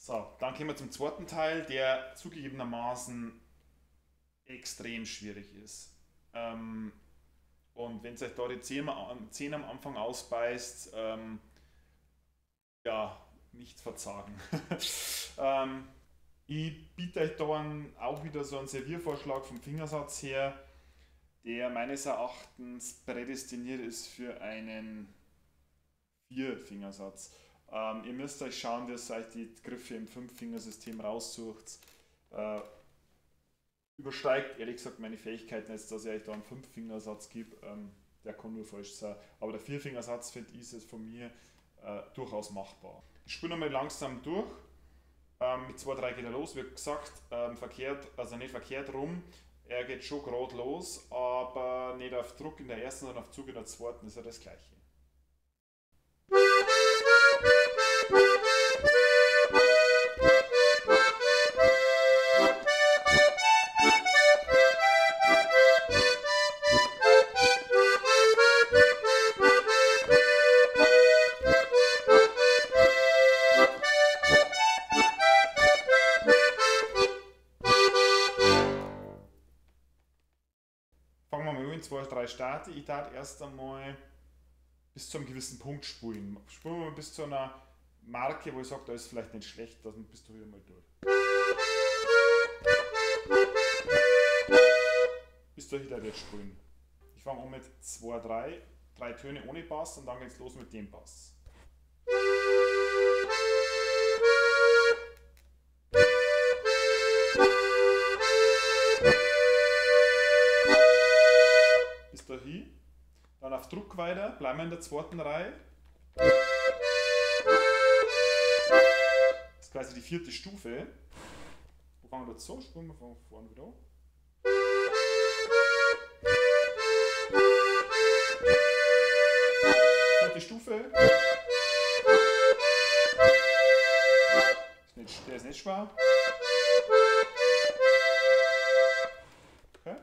So, dann kommen wir zum zweiten Teil, der zugegebenermaßen extrem schwierig ist. Und wenn sich da die Zähne am Anfang ausbeißt, ja, nichts verzagen. ähm, Ich biete euch da auch wieder so einen Serviervorschlag vom Fingersatz her, der meines Erachtens prädestiniert ist für einen Vierfingersatz. Ihr müsst euch schauen, dass ihr euch die Griffe im Fünffingersystem raussucht. Äh, Übersteigt ehrlich gesagt meine Fähigkeiten jetzt, dass ich euch da einen Fünffingersatz gebe. Der kann nur falsch sein. Aber der Vierfingersatz, finde ich, ist von mir durchaus machbar. Ich spiele nochmal langsam durch. Mit 2, 3 geht er los, wie gesagt, verkehrt, also nicht verkehrt rum. Er geht schon gerade los, aber nicht auf Druck in der ersten, sondern auf Zug in der zweiten ist ja das gleiche. Fangen wir mal an, 2, 3 Starte. Ich darf erst einmal bis zu einem gewissen Punkt spulen. Spulen wir mal bis zu einer Marke, wo ich sage, da ist vielleicht nicht schlecht, dann bist du wieder mal durch. Bis dahin darf ich jetzt spulen. Ich fange an mit 2, 3, 3 Töne ohne Bass und dann geht es los mit dem Bass. Bis dahin. Dann auf Druck weiter, bleiben wir in der zweiten Reihe. Das ist quasi die vierte Stufe. Wo fangen wir jetzt so? Spulen wir von vorne wieder an. Vierte Stufe. Der ist nicht schwer. Okay.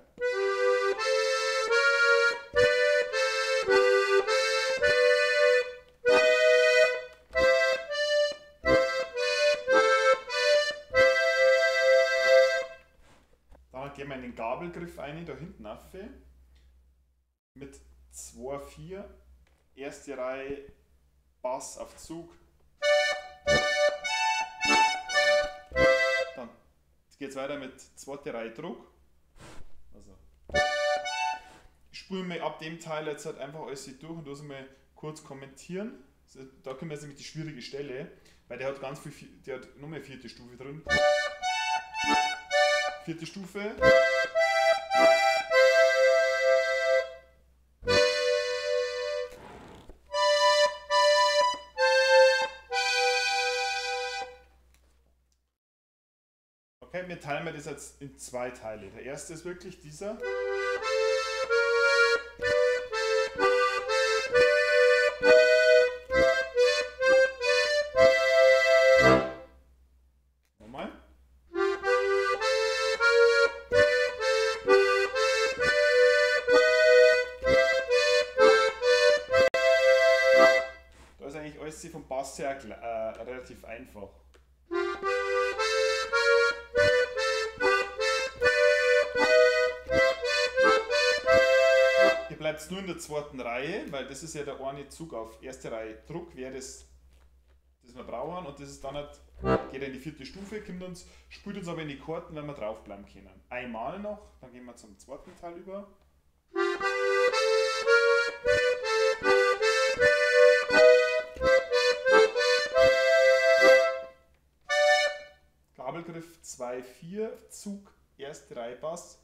Dann gehen wir in den Gabelgriff ein, da hinten auf. Mit 2, 4. Erste Reihe Bass auf Zug. Dann geht es weiter mit zweite Reihe Druck. Also. Ich spule mir ab dem Teil jetzt halt einfach alles durch und das mal kurz kommentieren. Da kommt jetzt nämlich die schwierige Stelle, weil der hat ganz viel, der hat nur mehr vierte Stufe drin. Vierte Stufe. Okay, wir teilen das jetzt in 2 Teile. Der erste ist wirklich dieser. Nochmal. Da ist eigentlich alles vom Bass her relativ einfach. Ihr bleibt nur in der zweiten Reihe, weil das ist ja der eine Zug auf erste Reihe Druck, wäre das wir brauchen, und das ist dann nicht, geht in die vierte Stufe, kommt uns, spielt uns aber in die Karten, wenn wir drauf bleiben können. Einmal noch, dann gehen wir zum zweiten Teil über. Gabelgriff 2, 4, Zug, erste Reihe Bass.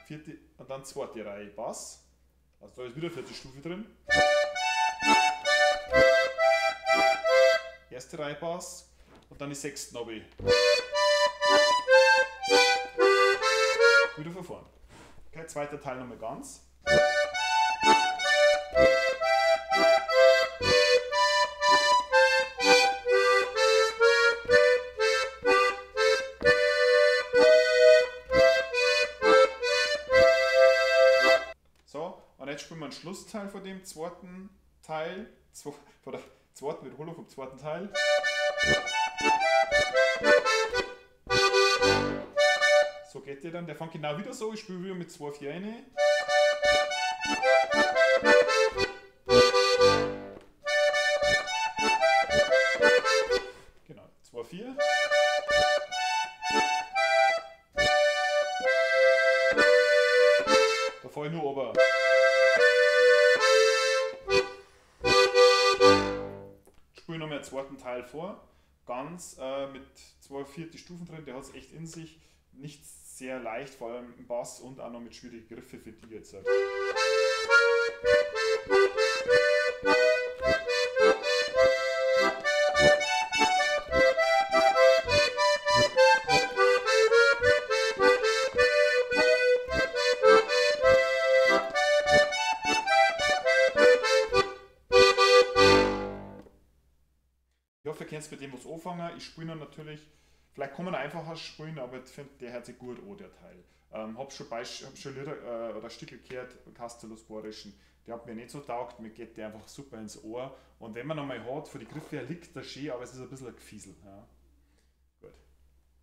Vierte und dann zweite Reihe Bass. Also da ist wieder vierte Stufe drin. Erste Reihe Bass und dann die sechste Nobby. Wieder von vorn. Okay, zweiter Teil nochmal ganz. So, und jetzt spielen wir einen Schlussteil von dem zweiten Teil, von der zweiten Wiederholung vom zweiten Teil. So geht der dann. Der fängt genau wieder so. Ich spiele wieder mit 2-4 rein. Genau, 2-4. Da fahre ich nur aber. Spiele noch mal den zweiten Teil vor. Ganz mit 2/4 Stufen drin. Der hat es echt in sich. Nicht sehr leicht, vor allem im Bass und auch noch mit schwierigen Griffen für die jetzt. Ich hoffe, ihr könnt mit dem was anfangen. Ich spiele natürlich, vielleicht kann man einfacher spielen, aber ich finde, der hört sich gut an, der Teil. Hab schon Lieder oder Stücke gehört, Castellos-Borischen, der hat mir nicht so taugt, mir geht der einfach super ins Ohr. Und wenn man einmal hat, von den Griffen her liegt der schön, aber es ist ein bisschen ein Gefiesel. Ja.